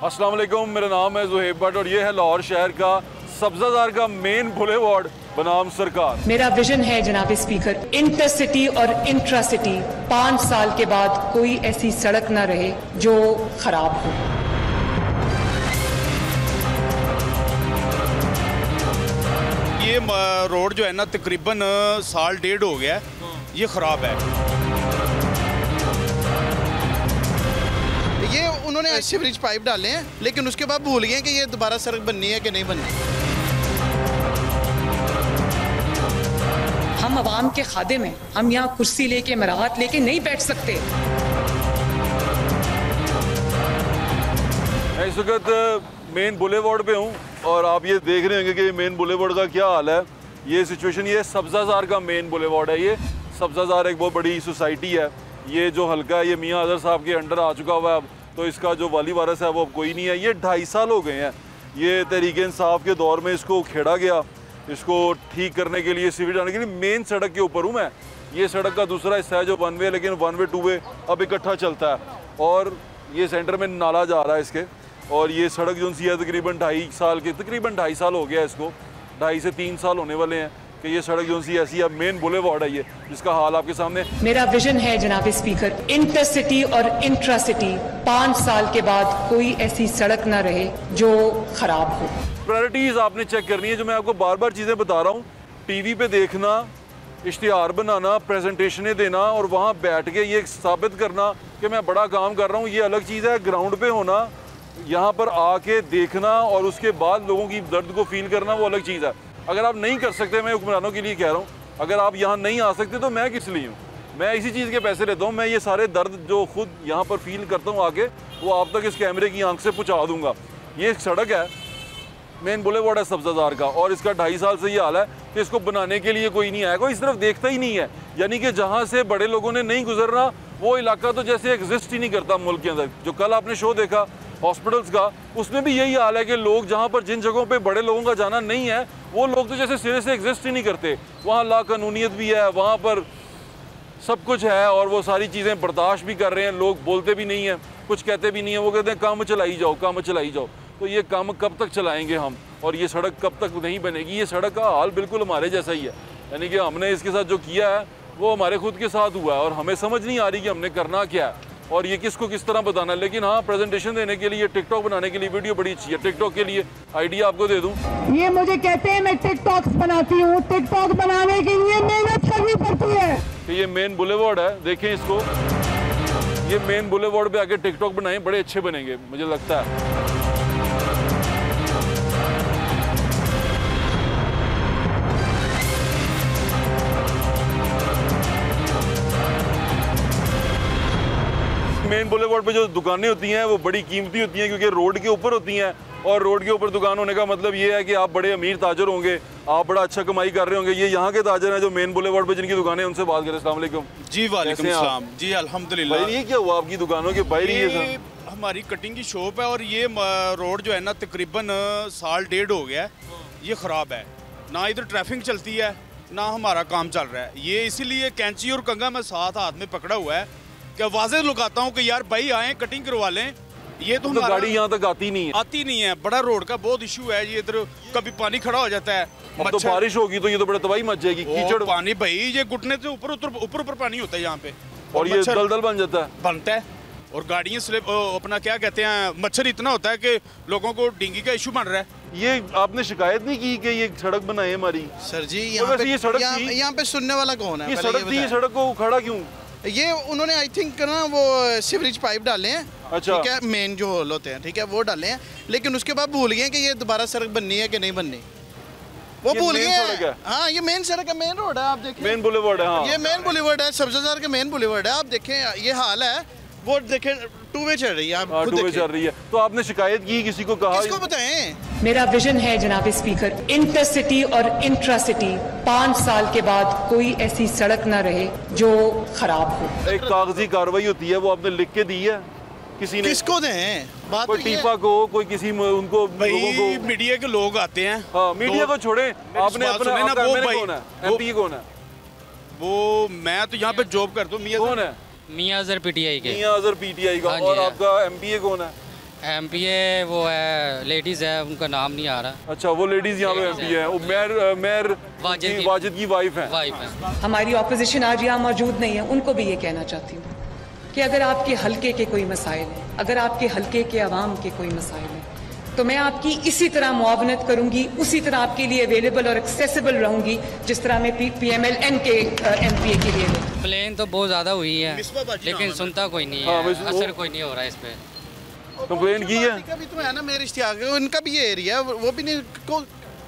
अस्सलाम वालेकुम, मेरा नाम है ज़ुहैब भट्ट और ये है लाहौर शहर का सब्ज़ाज़ार का मेन बुलेवार्ड बनाम सरकार। मेरा विजन है जनाब स्पीकर, इंटरसिटी और इंट्रासिटी 5 साल के बाद कोई ऐसी सड़क ना रहे जो खराब हो। ये रोड जो है ना तकरीबन साल डेढ़ हो गया है, ये ख़राब है। ये उन्होंने सीवरेज पाइप डाले हैं लेकिन उसके बाद भूल गए कि ये दोबारा सड़क बननी है कि नहीं बननी। हम आवाम के खादे में, हम यहाँ कुर्सी लेके मराहत लेके नहीं बैठ सकते। मैं इस वक्त मेन बुलेवार्ड पे हूँ और आप ये देख रहे होंगे कि मेन बुलेवार्ड का क्या हाल है। ये सिचुएशन, ये सब्ज़ाज़ार का मेन बुलेवार्ड है। ये सब्ज़ाज़ार एक बहुत बड़ी सोसाइटी है। ये जो हल्का है ये मियाँ अज़हर साहब के अंडर आ चुका हुआ है अब, तो इसका जो वाली वारिस है वो अब कोई नहीं है। ये 2.5 साल हो गए हैं। ये तहरीक इंसाफ के दौर में इसको खेड़ा गया, इसको ठीक करने के लिए, सीवरेज आने के लिए। मेन सड़क के ऊपर हूँ मैं। ये सड़क का दूसरा हिस्सा है जो 1 वे, लेकिन 1 वे 2 वे अब इकट्ठा चलता है और ये सेंटर में नाला जा रहा है इसके। और ये सड़क जो सी है तकरीबन 2.5 साल हो गया इसको, 2.5 से 3 साल होने वाले हैं कि ये सड़क जो सी ऐसी अब मेन बुलेवार्ड है ये, जिसका हाल आपके सामने। मेरा विजन है जनाब स्पीकर, इंटरसिटी और इंट्रासिटी 5 साल के बाद कोई ऐसी सड़क ना रहे जो खराब हो। प्रायोरिटीज़ आपने चेक करनी है। जो मैं आपको बार बार चीज़ें बता रहा हूँ, टीवी पे देखना, इश्तिहार बनाना, प्रेजेंटेशनें देना और वहाँ बैठ के ये साबित करना कि मैं बड़ा काम कर रहा हूँ, ये अलग चीज़ है। ग्राउंड पे होना, यहाँ पर आके देखना और उसके बाद लोगों की दर्द को फील करना, वो अलग चीज़ है। अगर आप नहीं कर सकते, मैं हुक्मरानों के लिए कह रहा हूँ, अगर आप यहाँ नहीं आ सकते तो मैं किस लिए हूँ? मैं इसी चीज़ के पैसे लेता हूँ। मैं ये सारे दर्द जो खुद यहाँ पर फील करता हूँ आके, वो आप तक इस कैमरे की आंख से पहुँचा दूँगा। ये एक सड़क है, मेन बुलेवार्ड है सब्ज़ाज़ार का, और इसका 2.5 साल से ये हाल है कि इसको बनाने के लिए कोई नहीं आया, कोई इस तरफ देखता ही नहीं है। यानी कि जहाँ से बड़े लोगों ने नहीं गुजरना, वो इलाका तो जैसे एग्जिस्ट ही नहीं करता मुल्क के अंदर। जो कल आपने शो देखा हॉस्पिटल्स का, उसमें भी यही हाल है कि लोग जहाँ पर, जिन जगहों पे बड़े लोगों का जाना नहीं है, वो लोग तो जैसे सिरे से एग्जिस्ट ही नहीं करते। वहाँ लाकानूनियत भी है, वहाँ पर सब कुछ है और वो सारी चीज़ें बर्दाश्त भी कर रहे हैं। लोग बोलते भी नहीं हैं, कुछ कहते भी नहीं हैं, वो कहते हैं काम चलाई जाओ, काम चलाई जाओ। तो ये काम कब तक चलाएंगे हम, और ये सड़क कब तक नहीं बनेगी? ये सड़क का हाल बिल्कुल हमारे जैसा ही है। यानी कि हमने इसके साथ जो किया है वो हमारे खुद के साथ हुआ है और हमें समझ नहीं आ रही कि हमने करना क्या है और ये किसको किस तरह बताना है। लेकिन हाँ, प्रेजेंटेशन देने के लिए, टिकटॉक बनाने के लिए वीडियो बड़ी अच्छी है। टिकटॉक के लिए आइडिया आपको दे दूँ। ये मुझे कहते हैं मैं टिकटॉक बनाती हूँ, टिकटॉक बनाने के लिए मेहनत करनी पड़ती है। कि ये मेन बुलेवार्ड है, देखें इसको, ये मेन बुलेवार्ड पे आके टिकटॉक बनाए, बड़े अच्छे बनेंगे मुझे लगता है। मेन बुलेवार्ड पे जो दुकानें होती हैं वो बड़ी कीमती होती हैं क्योंकि रोड के ऊपर होती हैं, और रोड के ऊपर दुकान होने का मतलब ये है कि आप बड़े अमीर ताजर होंगे, आप बड़ा अच्छा कमाई कर रहे होंगे। ये यहाँ के ताजर हैं जो मेन बुलेवार्ड पे जिनकी दुकानें, उनसे बात करें। अस्सलाम वालेकुम जी। वालेकुम सलाम जी, अल्हम्दुलिल्लाह। ये क्या हुआ आपकी दुकानों के बाहर? ये हमारी कटिंग की शॉप है और ये रोड जो है ना तकरीबन साल डेढ़ हो गया है, ये ख़राब है। ना इधर ट्रैफिक चलती है ना हमारा काम चल रहा है। ये इसीलिए कैंची और कंघा मैं साथ हाथ में पकड़ा हुआ है कि वाज़ेह लगाता हूँ कि यार भाई आए कटिंग करवा लें। ये तो गाड़ी यहाँ तक आती नहीं है। बड़ा रोड का बहुत इशू है। ये इधर कभी पानी खड़ा हो जाता है, तो बारिश होगी तो ये तो बड़ा तबाही मच जाएगी। कीचड़ पानी भाई, ये घुटने से ऊपर पानी होता है यहाँ पे, और ये दलदल बनता है और गाड़ियाँ स्लिप, अपना क्या कहते हैं, मच्छर इतना होता है कि लोगों को डेंगू का इशू बन रहा है। ये आपने शिकायत नहीं की कि ये सड़क बनाई हमारी? सर जी, यहाँ पे सुनने वाला कौन है? ये सड़क थी, सड़क को खड़ा क्यों? ये उन्होंने आई थिंक ना वो सीवरेज पाइप डाले हैं, अच्छा, ठीक है, मेन जो होल होते हैं, ठीक है, वो डाले हैं, लेकिन उसके बाद भूल गए कि ये दोबारा सड़क बननी है कि नहीं बननी, वो भूल गए। हाँ, ये मेन सड़क है, मेन रोड है, आप देखें, मेन बुलेवार्ड है। हाँ, ये मेन बुलेवार्ड है, सब्ज़ाज़ार का मेन बुलेवार्ड है। आप देखें ये हाल है, वो देखें 2 वे चल रही है, आप खुद 2 वे चल रही है। तो आपने शिकायत की, किसी को कहा? किसको बताएं? मेरा विजन है जनाब स्पीकर, इंटरसिटी और इंट्रासिटी 5 साल के बाद कोई ऐसी सड़क ना रहे जो खराब हो। एक कागजी कार्रवाई होती है, वो आपने लिख के दी है किसी ने? किसको दें? बात कोई टीपा को, कोई किसी उनको, भाई मीडिया के लोग आते हैं। हाँ, मीडिया को छोड़े, आपने अपना एमपी कौन है? वो मैं तो यहाँ पे जॉब करता हूँ। कौन है? मियां अज़हर पीटीआई के। मियां अज़हर पीटीआई का। और आपका एमपीए कौन है? MPA वो है, लेडीज़ है, उनका नाम नहीं आ रहा। अच्छा, वो लेडीज़ यहाँ पे MP है, वो मेयर वाजिद की वाइफ है। हमारी ऑपोजिशन आज यहाँ मौजूद नहीं है, उनको भी ये कहना चाहती हूँ कि अगर आपके हलके के कोई मसाइल हैं, अगर आपके हलके के अवाम के कोई मसाइल हैं, तो मैं आपकी इसी तरह मुआवनत करूंगी, उसी तरह आपके लिए अवेलेबल और एक्सेसिबल रहूंगी जिस तरह मैं PMLN के MPA के लिए। प्लेन तो बहुत ज़्यादा हुई है लेकिन सुनता कोई नहीं है, असर कोई नहीं हो रहा है इस पे। कंप्लेन की है भी तो है ना, मेरे इश्तियाक उनका भी ये एरिया है, वो भी नहीं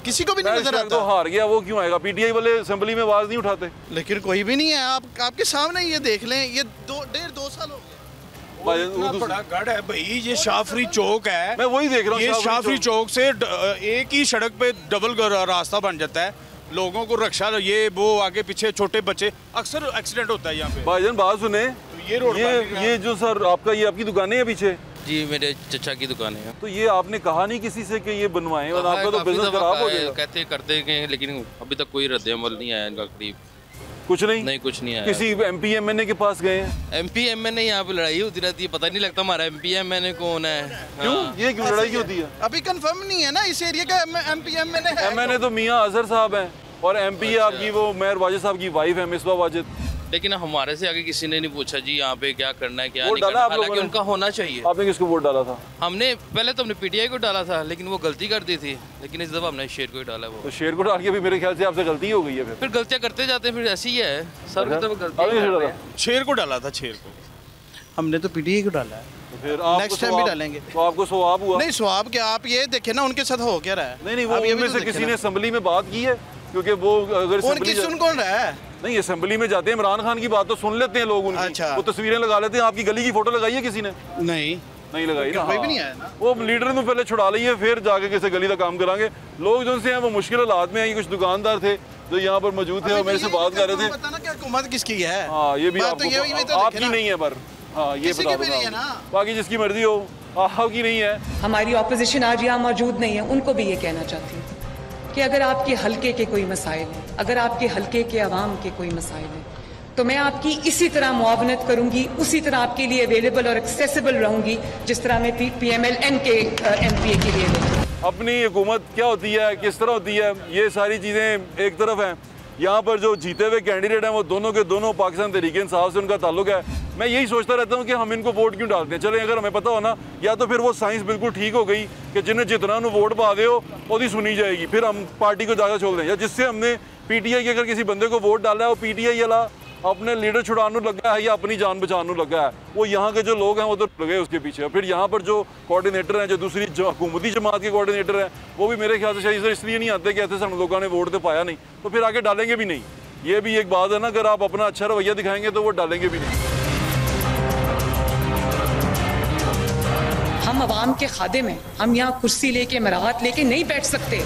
किसी को भी नहीं नजर आता। तो हार गया, वो क्यों आएगा? PTI वाले असेंबली में आवाज नहीं उठाते, लेकिन कोई भी नहीं है। आपके सामने ये देख लें, ये 2 साल हो गए। इतना बड़ा गढ़ है भाई, ये शाहफरी चौक है, मैं वही देख रहा हूँ। ये शाहफरी चौक से एक ही सड़क पे डबल रास्ता बन जाता है, लोगों को रक्षा, ये वो आगे पीछे छोटे बच्चे, अक्सर एक्सीडेंट होता है यहाँ पे। भाईजान बात सुने, ये रोड ये जो सर आपका, ये आपकी दुकानें हैं पीछे? जी, मेरे चचा की दुकान है। तो ये आपने कहा नहीं किसी से कि ये बनवाएं, और आपका तो बिजनेस खराब हो जाएगा। कहते करते हैं, लेकिन अभी तक कोई रद्द अमल नहीं आया इनका। करीब कुछ नहीं, कुछ नहीं आया। किसी MP MNA के पास गए हैं? MP MNA यहाँ पे लड़ाई होती रहती है, पता नहीं लगता हमारा MP MNA कौन है। क्यों ये क्यों लड़ाई होती है? अभी कंफर्म नहीं है ना इस एरिया का MP MNA है। MNA तो मियाँ अजहर साहब हैं, और MP आपकी वो मेयर वाजिद साहब की वाइफ है, मिसबा वाजिद। लेकिन हमारे से आगे किसी ने नहीं पूछा जी यहाँ पे क्या करना है, क्या नहीं करना है। हालांकि उनका होना चाहिए। आपने किसको वोट डाला था? हमने पहले तो हमने PTI को डाला था, लेकिन वो गलती कर दी थी, लेकिन इस दफा हमने शेर को ही डाला। वो तो शेर को डाल के भी मेरे ख्याल से आपसे गलती हो गई है। फिर गलतियाँ करते जाते हैं, फिर ऐसी ही है सर, मतलब गलती। शेर को डाला था, शेर को हमने तो PTI को डाला है, फिर आप नेक्स्ट टाइम भी डालेंगे। तो आपको सवाब हुआ? नहीं सवाब क्या, आप ये देखे ना उनके साथ हो क्या रहा है। नहीं, वो उनमें से किसी ने असेंबली में बात की है, क्योंकि वो अगर उनकी सुन कौन रहा है? नहीं, असेंबली में जाते हैं, इमरान खान की बात तो सुन लेते हैं लोग उनकी। अच्छा। वो तस्वीरें लगा लेते हैं। आपकी गली की फोटो लगाई है किसी ने? नहीं लगाई ना। कोई भी नहीं आया ना। वो लीडर ने पहले छुड़ा लिए, फिर जाके किसी गली का काम करांगे। लोग जो हैं वो मुश्किल हालात में हैं। कुछ दुकानदार थे जो यहाँ पर मौजूद थे और मेरे से बात कर रहे थे। पता ना कि हुकूमत किसकी है। हाँ, ये भी आपकी नहीं है, पर हाँ ये बता, बाकी जिसकी मर्जी हो, आपकी नहीं है। हमारी ऑपोजिशन आज यहाँ मौजूद नहीं है, उनको भी ये कहना चाहती हूँ कि अगर आपके हलके के कोई मसाइल हैं, अगर आपके हलके के अवाम के कोई मसाइल हैं, तो मैं आपकी इसी तरह मुआवनत करूंगी, उसी तरह आपके लिए अवेलेबल और एक्सेसिबल रहूंगी जिस तरह मैं PMLN के MPA के लिए। अपनी हुकूमत क्या होती है, किस तरह होती है, ये सारी चीज़ें एक तरफ हैं। यहाँ पर जो जीते हुए कैंडिडेट हैं वो दोनों के दोनों पाकिस्तान तहरीक इंसाफ से उनका ताल्लुक है। मैं यही सोचता रहता हूँ कि हम इनको वोट क्यों डालते हैं। चले, अगर हमें पता हो ना, या तो फिर वो साइंस बिल्कुल ठीक हो गई कि जिन्हें जितना वोट पा दे हो वो सुनी जाएगी, फिर हम पार्टी को जाकर छोड़ दें। या जिससे हमने PTI के अगर किसी बंदे को वोट डाला है, वो PTI वाला अपने लीडर छुड़ाने लगा है या अपनी जान बचाने लगा है, वो यहाँ के जो लोग हैं वो तो लगे उसके पीछे। फिर यहाँ पर जो कोऑर्डिनेटर हैं, जो दूसरी हुकूमती जमात के कोऑर्डिनेटर हैं, वो भी मेरे ख्याल से शायद इसलिए नहीं आते कि ऐसे हम लोगों ने वोट तो पाया नहीं, तो फिर आगे डालेंगे भी नहीं। ये भी एक बात है ना, अगर आप अपना अच्छा रवैया दिखाएंगे तो वो डालेंगे भी नहीं। हम अवाम के खादिम हैं, हम यहाँ कुर्सी लेके मराहत लेके नहीं बैठ सकते।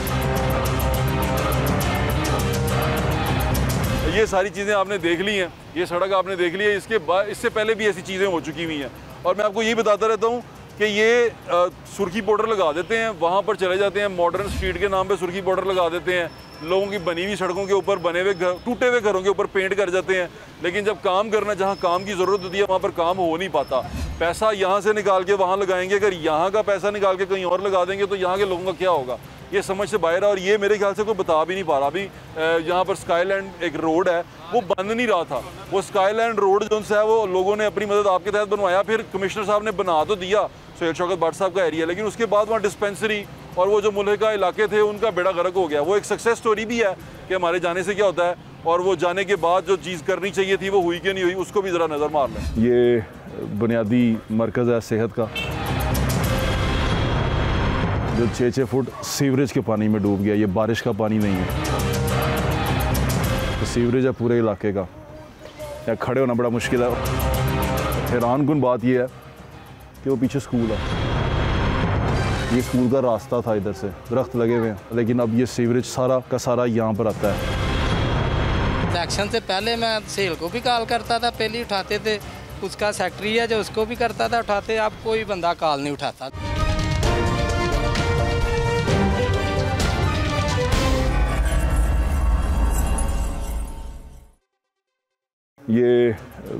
ये सारी चीज़ें आपने देख ली हैं, ये सड़क आपने देख ली है, इसके बाद इससे पहले भी ऐसी चीज़ें हो चुकी हुई हैं। और मैं आपको यही बताता रहता हूँ कि ये सुर्खी पाउडर लगा देते हैं, वहाँ पर चले जाते हैं, मॉडर्न स्ट्रीट के नाम पे सुर्खी पाउडर लगा देते हैं, लोगों की बनी हुई सड़कों के ऊपर बने हुए घर, टूटे हुए घरों के ऊपर पेंट कर जाते हैं। लेकिन जब काम करना, जहाँ काम की ज़रूरत होती है, वहाँ पर काम हो नहीं पाता। पैसा यहाँ से निकाल के वहाँ लगाएंगे, अगर यहाँ का पैसा निकाल के कहीं और लगा देंगे तो यहाँ के लोगों का क्या होगा, ये समझ से बाहर है। और ये मेरे ख्याल से कोई बता भी नहीं पा रहा। अभी यहाँ पर स्काईलैंड एक रोड है, वो बन नहीं रहा था। वो स्काईलैंड रोड जो है वो लोगों ने अपनी मदद आपके तहत बनवाया, फिर कमिश्नर साहब ने बना तो दिया, सोहेल शौकत भट्ट साहब का एरिया, लेकिन उसके बाद वहाँ डिस्पेंसरी और वो जो मुल्का इलाके थे उनका बेड़ा गर्क हो गया। वो एक सक्सेस स्टोरी भी है कि हमारे जाने से क्या होता है, और वो जाने के बाद जो चीज़ करनी चाहिए थी वो हुई कि नहीं हुई, उसको भी ज़रा नज़र मार लें। ये बुनियादी मरकज़ है सेहत का, जो 6-6 फुट सीवरेज के पानी में डूब गया। ये बारिश का पानी नहीं है, तो सीवरेज है पूरे इलाके का। या खड़े होना बड़ा मुश्किल है। हैरानकुन बात यह है कि वो पीछे स्कूल है, ये स्कूल का रास्ता था, इधर से दरख्त लगे हुए हैं, लेकिन अब ये सीवरेज सारा का सारा यहाँ पर आता है। इलेक्शन से पहले मैं सेल को भी कॉल करता था, पहले उठाते थे, उसका सेक्रेटरी है जो उसको भी करता था उठाते, अब कोई बंदा कॉल नहीं उठाता। ये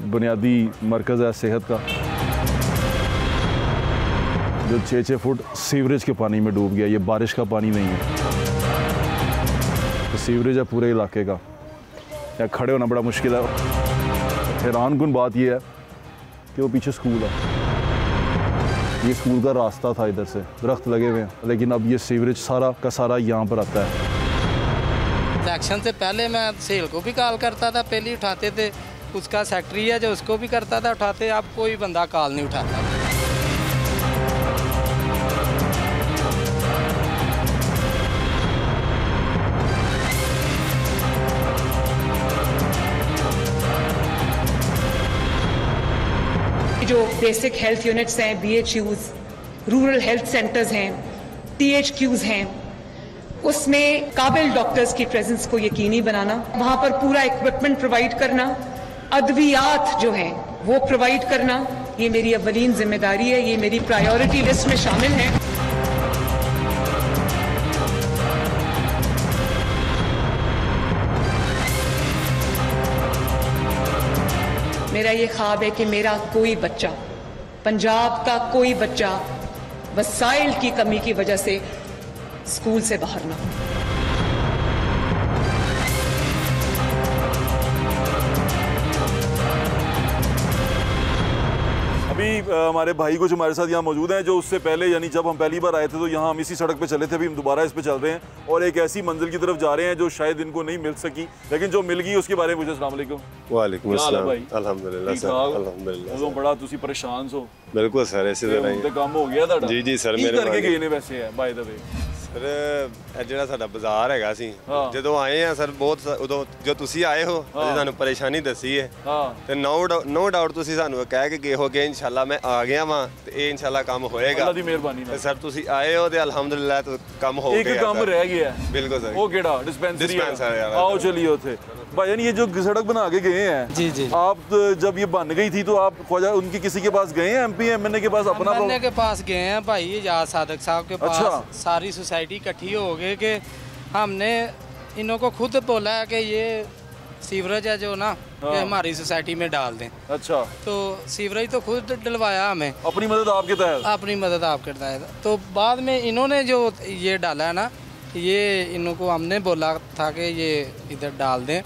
बुनियादी मरकज़ है सेहत का, जो 6-6 फुट सीवरेज के पानी में डूब गया। ये बारिश का पानी नहीं है, तो सीवरेज है पूरे इलाके का। यहाँ खड़े होना बड़ा मुश्किल है। हैरानकुन बात यह है कि वो पीछे स्कूल है। ये स्कूल का रास्ता था, इधर से दरख्त लगे हुए हैं, लेकिन अब ये सीवरेज सारा का सारा यहाँ पर आता है। इलेक्शन से पहले मैं सेल को भी कॉल करता था, पहले उठाते थे। उसका सेक्रेटरी है जो उसको भी करता था उठाते, अब कोई बंदा कॉल नहीं उठाता। जो बेसिक हेल्थ यूनिट्स हैं, BHUs, रूरल हेल्थ सेंटर्स हैं, THQs हैं, उसमें काबिल डॉक्टर्स की प्रेजेंस को यकीनी बनाना, वहाँ पर पूरा इक्विपमेंट प्रोवाइड करना, अद्वियात जो हैं वो प्रोवाइड करना, ये मेरी अव्वलीन जिम्मेदारी है, ये मेरी प्रायोरिटी लिस्ट में शामिल है। मेरा ये ख्वाब है कि मेरा कोई बच्चा, पंजाब का कोई बच्चा वसाइल की कमी की वजह से स्कूल से बाहर ना हो। अभी हमारे भाई कुछ हमारे साथ यहाँ मौजूद हैं जो उससे पहले, यानी जब हम पहली बार आए थे तो यहाँ हम इसी सड़क पे चले थे, अभी हम दोबारा इस पे चल रहे हैं और एक ऐसी मंजिल की तरफ जा रहे हैं जो शायद इनको नहीं मिल सकी, लेकिन जो मिल गई उसके बारे में पूछे। अस्सलाम वालेकुम। वालेकुम अस्सलाम। अल्हम्दुलिल्लाह सर, अल्हम्दुलिल्लाह। उदों बड़ा तुसी परेशान सो। बिल्कुल सर, इसी तरह ही काम हो ਗਿਆ ਤੁਹਾਡਾ। जी जी सर, मेरे ਕਰਕੇ ਗਏ ਨੇ ਵੈਸੇ ਹੈ ਬਾय ਦ ਵੇ ਸਰ ਇਹ ਜਿਹੜਾ ਸਾਡਾ ਬਾਜ਼ਾਰ ਹੈਗਾ ਸੀ, ਜਦੋਂ ਆਏ ਆ ਸਰ ਬਹੁਤ ਉਦੋਂ ਜੋ ਤੁਸੀਂ ਆਏ ਹੋ ਅਸੀਂ ਤੁਹਾਨੂੰ ਪਰੇਸ਼ਾਨੀ ਦੱਸੀ ਹੈ ਤੇ ਨੋ ਡਾਊਟ ਤੁਸੀਂ ਸਾਨੂੰ ਕਹਿ ਕੇ ਗਏ ਹੋ ਕਿ ਇਨਸ਼ਾਅੱਲਾ ਮੈਂ ਆ ਗਿਆ ਵਾਂ ਤੇ ਇਹ ਇਨਸ਼ਾਅੱਲਾ ਕੰਮ ਹੋਏਗਾ। ਅੱਲਾਹ ਦੀ ਮਿਹਰਬਾਨੀ ਨਾਲ ਸਰ ਤੁਸੀਂ ਆਏ ਹੋ ਤੇ ਅਲਹਮਦੁਲਿल्लाह तो ਕੰਮ ਹੋ ਗਿਆ। ਇੱਕ ਕੰਮ ਰਹਿ ਗਿਆ ਹੈ। ਬਿਲकुल सर। ਉਹ ਕਿਹੜਾ? डिस्पेंसरी। आओ चलिए उसे भाईजान, ये जो सड़क बना के गए हैं, जी जी, आप जब ये बन गई थी तो आप ख्वाजा उनकी किसी के पास गए हैं? MP MNA के पास? अपना MNA के पास गए हैं भाई एजाज सादक साहब के पास। अच्छा। सारी सोसाइटी इकट्ठी हो गए कि हमने इन्हों को खुद बोला है कि ये सीवरेज है जो ना कि हमारी सोसाइटी में डाल दें। अच्छा। तो सीवरेज तो खुद डलवाया हमें, अपनी मदद आपके तहत। अपनी मदद आपके तहत। तो बाद में इन्होंने जो ये डाला है ना, ये इनको हमने बोला था कि ये इधर डाल दें,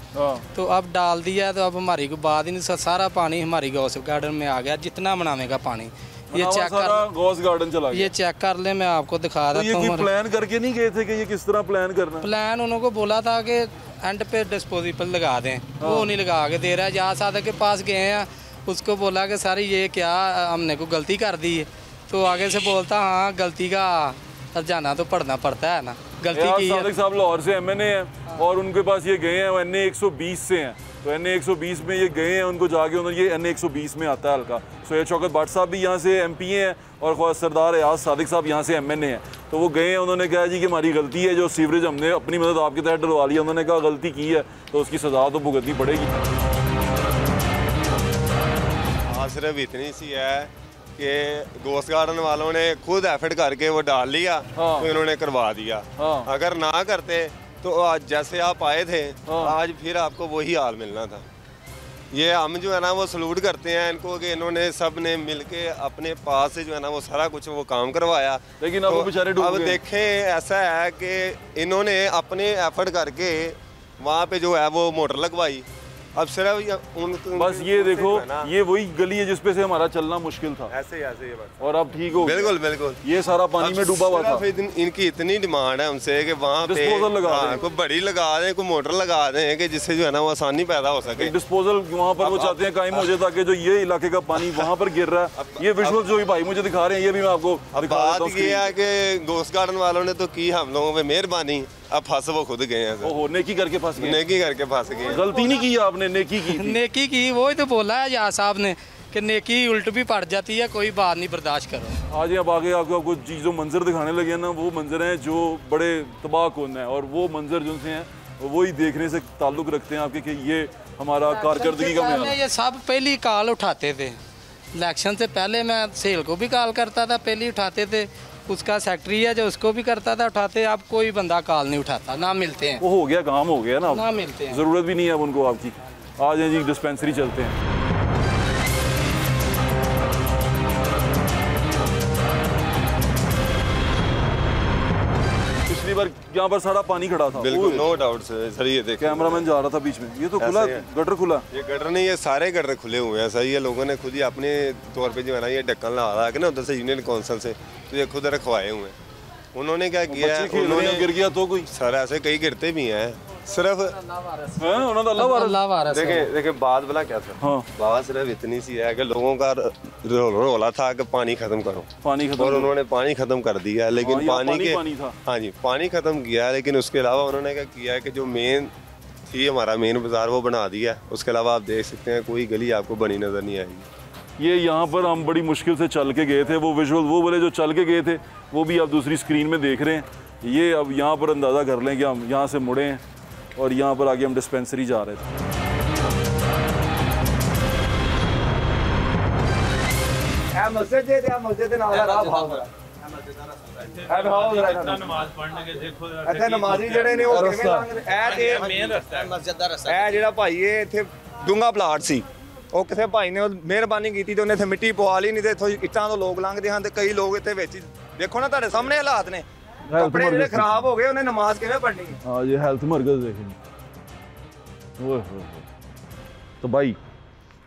तो अब डाल दिया। तो अब हमारी को बाद ही सारा पानी हमारी गौस गार्डन में आ गया, जितना बनाने का पानी। ये चेक कर, गौस गार्डन चला गया। ये चेक कर ले, मैं आपको दिखा तो देता हूँ। ये कोई प्लान करके नहीं गए थे कि ये किस तरह प्लान करना? प्लान उन्होंने बोला था कि एंड पे डिस्पोजिबल लगा दें, वो नहीं लगा के दे रहा है। जहाँ सादक के पास गए हैं, उसको बोला कि सर ये क्या हमने को गलती कर दी है, तो आगे से बोलता हाँ गलती का जाना तो पढ़ना पड़ता है ना, गलती की है। सादिक साहब लाहौर से MNA हैं और उनके पास ये गए हैं, वो NA 120 से हैं, तो NA 120 में ये गए हैं, उनको जाके उन्होंने, ये NA 120 में आता है हल्का। सैयद शौकत भट्ट साहब भी यहाँ से MP हैं और सरदार एयाज सादिक साहब यहाँ से MNA हैं। तो वो गए हैं, उन्होंने कहा जी कि हमारी गलती है, जो सीवरेज हमने अपनी मदद आपके तहत डलवा लिया। उन्होंने कहा गलती की है तो उसकी सज़ा तो भुगतनी पड़ेगी। हाँ, सिर्फ इतनी सी है कि गोश्त गार्डन वालों ने खुद एफर्ट करके वो डाल लिया, तो इन्होंने करवा दिया। अगर ना करते तो आज जैसे आप आए थे आज फिर आपको वही हाल मिलना था। ये हम जो है ना वो सलूट करते हैं इनको कि इन्होंने सब ने मिलके अपने पास से जो है ना वो सारा कुछ वो काम करवाया, लेकिन अब वो बेचारे डूब गए। अब देखें ऐसा है कि इन्होंने अपने एफर्ट करके वहाँ पे जो है वो मोटर लगवाई। अब सिर्फ बस ये देखो, ये वही गली है जिसपे से हमारा चलना मुश्किल था। ऐसे ही बस। और अब ठीक हो गया। बिल्कुल बिल्कुल। ये सारा पानी में डूबा हुआ था। इनकी इतनी डिमांड है हमसे कि वहाँ पे डिस्पोजल लगा दें, कोई बड़ी लगा दें, कोई मोटर लगा दें कि जिससे जो है ना वो आसानी पैदा हो सके। डिस्पोजल वहाँ पर वो चाहते हैं कायम हो जाए ताकि जो ये इलाके का पानी वहाँ पर गिर रहा है। ये विजुअल जो भाई मुझे दिखा रहे हैं, ये भी मैं आपको बात ये है कि गोश्त गार्डन वालों ने तो की हम लोगों पे मेहरबानी, अब फंस वो खुद गए हैं। ओहो, नेकी करके फंस गए। नेकी करके फंस गए। गलती नहीं की आपने, नेकी की। नेकी की, वो ही तो बोला है या साहब ने कि नेकी उल्ट भी पड़ जाती है, कोई बात नहीं बर्दाश्त करो। आज अब आगे आपको जो मंजर दिखाने लगे हैं ना, वो मंजर हैं जो बड़े तबाह कौन है, और वो मंजर जो से हैं वही देखने से ताल्लुक़ रखते हैं आपके कि ये हमारा कारकर्दगी का मेयार। ये सब पहली कॉल उठाते थे, इलेक्शन से पहले मैं सेल को भी कॉल करता था, पहले उठाते थे। उसका सेक्रेटरी है जो उसको भी करता था उठाते, अब कोई बंदा कॉल नहीं उठाता, ना मिलते हैं। वो हो गया, काम हो गया ना मिलते हैं, ज़रूरत भी नहीं है अब उनको आपकी। आ जाए जी, डिस्पेंसरी चलते हैं। यहाँ पर सारा पानी खड़ा था। बिल्कुल नो डाउट सर, ये देखिए कैमरामैन जा रहा था बीच में, ये तो खुला गटर खुला। ये गटर नहीं, ये सारे गटर खुले हुए हैं सर। ये लोगों ने खुद ही अपने तौर पे जो है ना ये ढक्कन लगा के ना उधर से यूनियन काउंसिल से, तो ये खुद रखवाए हुए हैं। उन्होंने क्या किया है, उन्होंने गिर गया तो कोई सर ऐसे कई गिरते भी हैं, सिर्फ देखिए बात बोला क्या था। हाँ। बात सिर्फ इतनी सी है कि लोगों का रोला था कि पानी खत्म करो, पानी खत्म, और उन्होंने पानी खत्म कर दिया, लेकिन पानी के हाँ जी पानी खत्म किया, लेकिन उसके अलावा उन्होंने क्या किया है कि जो मेन थी हमारा मेन बाजार वो बना दिया। उसके अलावा आप देख सकते हैं कोई गली आपको बनी नजर नहीं आएगी। ये यहाँ पर हम बड़ी मुश्किल से चल के गए थे, वो विजुअल वो बोले जो चल के गए थे वो भी आप दूसरी स्क्रीन में देख रहे हैं। ये अब यहाँ पर अंदाज़ा कर लें कि हम यहाँ से मुड़े हैं और यहाँ पर आगे हम डिस्पेंसरी जा रहे थे। नमाजी ਜਿਹੜੇ ਨੇ ਉਹ ਕਿਵੇਂ ਲੰਘਦੇ ਇਹ ਤੇ ਮੇਨ ਰਸਤਾ ਹੈ ਮਸਜਿਦ ਦਾ ਰਸਤਾ। ਇਹ ਜਿਹੜਾ ਭਾਈ ਇਹ ਇੱਥੇ ਡੂੰਗਾ ਪਲਾਟ ਸੀ, ਉਹ ਕਿਸੇ ਭਾਈ ਨੇ ਮਿਹਰਬਾਨੀ ਕੀਤੀ ਤੇ ਉਹਨੇ ਇੱਥੇ ਮਿੱਟੀ ਪਵਾ ਲਈ, ਨਹੀਂ ਤੇ ਇੱਥੋਂ ਇੱਟਾਂ ਤੋਂ ਲੋਕ ਲੰਘਦੇ ਹਨ ਤੇ ਕਈ ਲੋਕ ਇੱਥੇ ਵਿੱਚ ਦੇਖੋ ਨਾ ਤੁਹਾਡੇ ਸਾਹਮਣੇ ਹਾਲਾਤ ਨੇ, कपड़े ਜਿਹੜੇ खराब हो गए उन्हें नमाज किਵੇਂ पढ़नी है। हाँ ये हेल्थ मरकज देखें। तो भाई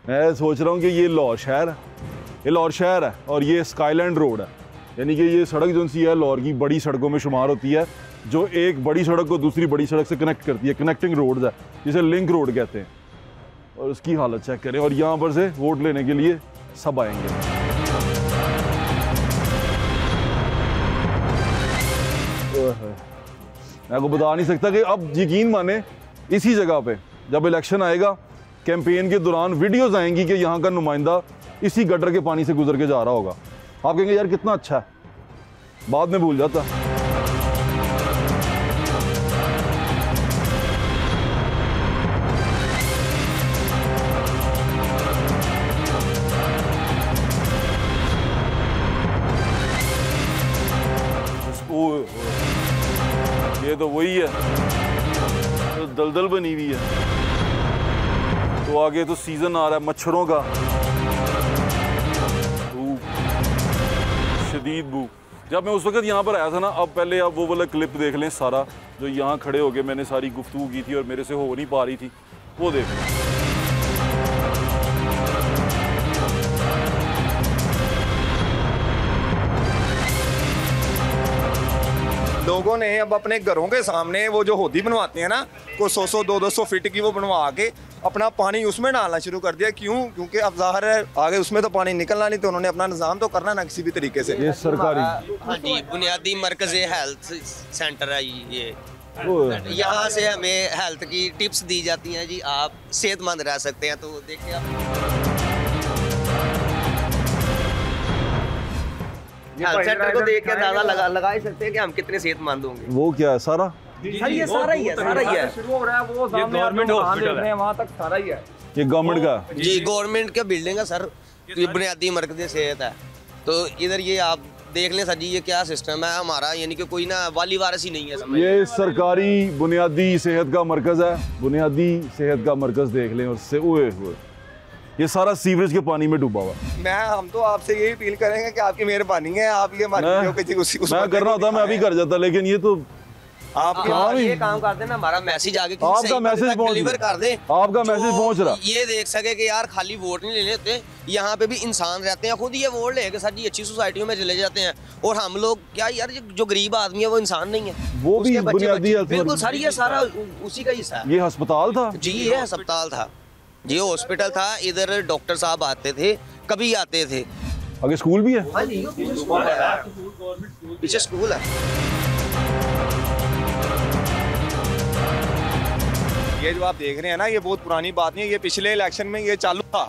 मैं सोच रहा हूँ कि ये लाहौर शहर है, ये लाहौर शहर है और ये स्काईलैंड रोड है, यानी कि ये सड़क जो सी है लाहौर की बड़ी सड़कों में शुमार होती है, जो एक बड़ी सड़क को दूसरी बड़ी सड़क से कनेक्ट करती है, कनेक्टिंग रोड्स है जिसे लिंक रोड कहते हैं। और उसकी हालत चेक करें, और यहाँ पर से वोट लेने के लिए सब आएंगे। मैं को बता नहीं सकता कि अब यकीन माने इसी जगह पे जब इलेक्शन आएगा कैंपेन के दौरान वीडियोस आएंगी कि यहाँ का नुमाइंदा इसी गटर के पानी से गुजर के जा रहा होगा। आप कहेंगे यार कितना अच्छा है, बाद में भूल जाता। ये तो वही है तो दलदल बनी हुई है। तो आगे तो सीजन आ रहा है मच्छरों का, शदीद बू। जब मैं उस वक्त यहाँ पर आया था ना, अब पहले आप वो वाला क्लिप देख लें सारा, जो यहाँ खड़े हो गए मैंने सारी गुफ्तगू की थी और मेरे से हो नहीं पा रही थी, वो देख लें। लोगों ने अब अपने घरों के सामने वो जो होदी बनवाते हैं ना, को 100-200 फीट की वो बनवा के अपना पानी उसमें डालना शुरू कर दिया। क्यों? क्योंकि अब ज़ाहिर है आगे उसमें तो पानी निकलना नहीं, तो उन्होंने अपना निज़ाम तो करना ना किसी भी तरीके से। ये सरकारी हाँ जी बुनियादी मरकज़ हेल्थ सेंटर है ये, यहाँ से हमें हेल्थ की टिप्स दी जाती हैं जी, आप सेहतमंद रह सकते हैं। तो देखिए आप हेल्थ सेंटर को देख के अंदाजा लगा ही सकते हैं कि हम कितने सेहतमंद होंगे। वो क्या है सारा? सर ये सारा ही है, शुरू हो रहा है वो सामने गवर्नमेंट हॉस्पिटल है, वहाँ तक सारा ही है। ये गवर्नमेंट का जी गवर्नमेंट का बिल्डिंग है सर, ये बुनियादी मरकज़ सेहत है। तो इधर ये आप देख लें सर जी, ये क्या सिस्टम है हमारा, यानी कि कोई ना वाली वारस ही नहीं है समझ। ये सरकारी बुनियादी सेहत का मरकज़ है, बुनियादी सेहत का मरकज़ देख लें। और से ओए ये सारा सीवरेज के पानी में डूबा हुआ। हम तो आपसे यही अपील करेंगे कि आपकी मेहरबानी है, आप ये मैं करना होता मैं अभी कर जाता, लेकिन ये तो आप ये काम करते हैं ना, हमारा मैसेज आगे आपका मैसेज डिलीवर कर दे, आपका मैसेज पहुंच रहा, ये देख सके कि यार खाली वोट नहीं लेने होते, यहाँ पे भी इंसान रहते हैं, खुद ये वोट लेके सर जी अच्छी सोसाइटियों में चले जाते हैं। और हम लोग क्या यार जो गरीब आदमी है वो इंसान नहीं है, वो भी बुनियादी बिल्कुल सर, ये सारा उसी का हिस्सा है। ये अस्पताल था जी, ये अस्पताल था जी, हॉस्पिटल था। इधर डॉक्टर साहब आते थे, कभी आते थे। आगे स्कूल भी है, पीछे स्कूल है। ये जो आप देख रहे हैं ना, ये बहुत पुरानी बात नहीं है, ये पिछले इलेक्शन में ये चालू था।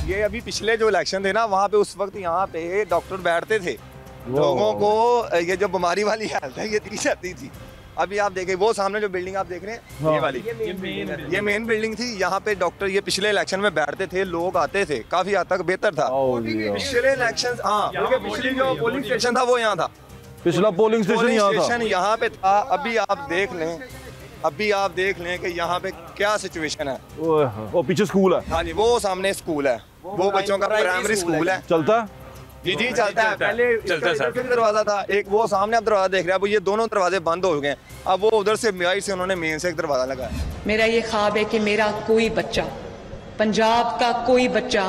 ये अभी पिछले जो इलेक्शन थे ना, वहाँ पे उस वक्त यहाँ पे डॉक्टर बैठते थे, लोगों को ये जो बीमारी वाली हालत है ये दी जाती थी। अभी आप देखें वो सामने जो बिल्डिंग आप देख रहे हैं, ये वाली ये मेन बिल्डिंग थी। यहाँ पे डॉक्टर ये पिछले इलेक्शन में बैठते थे, लोग आते थे, काफी हद तक बेहतर था पिछले इलेक्शन। हाँ, पिछली जो पोलिंग स्टेशन था वो यहाँ था, पिछला पोलिंग स्टेशन यहाँ पे था। अभी आप देख लें कि यहाँ पे क्या सिचुएशन है। वो पीछे स्कूल है, हाँ जी, वो सामने स्कूल है, वो बच्चों का प्राइमरी स्कूल है, चलता जी जी चलता है। पहले चलता है दरवाजा था एक, वो सामने आप दरवाजा देख रहे हैं, अब ये दोनों दरवाजे बंद हो गए। अब वो उधर से मियाई से उन्होंने मेन से एक दरवाजा लगाया। मेरा ये ख्वाब है कि मेरा कोई बच्चा, पंजाब का कोई बच्चा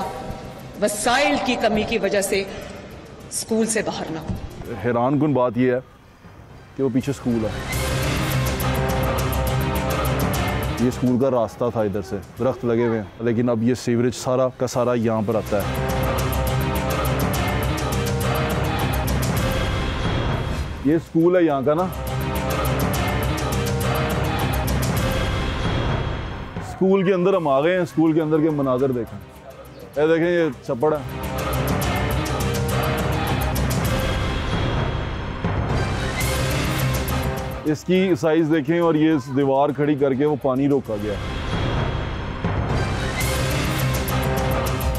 वसाइल की कमी की वजह से स्कूल से बाहर ना हो। हैरानकुन बात यह है कि वो पीछे स्कूल है, ये स्कूल का रास्ता था, इधर से दरख्त लगे हुए हैं, लेकिन अब ये सीवरेज सारा का सारा यहाँ पर आता है। ये स्कूल है यहाँ का ना, स्कूल के अंदर हम आ गए हैं। स्कूल के अंदर के मनाजर देखें, ये देखें, ये छप्पड़ है, इसकी साइज देखें, और ये दीवार खड़ी करके वो पानी रोका गया।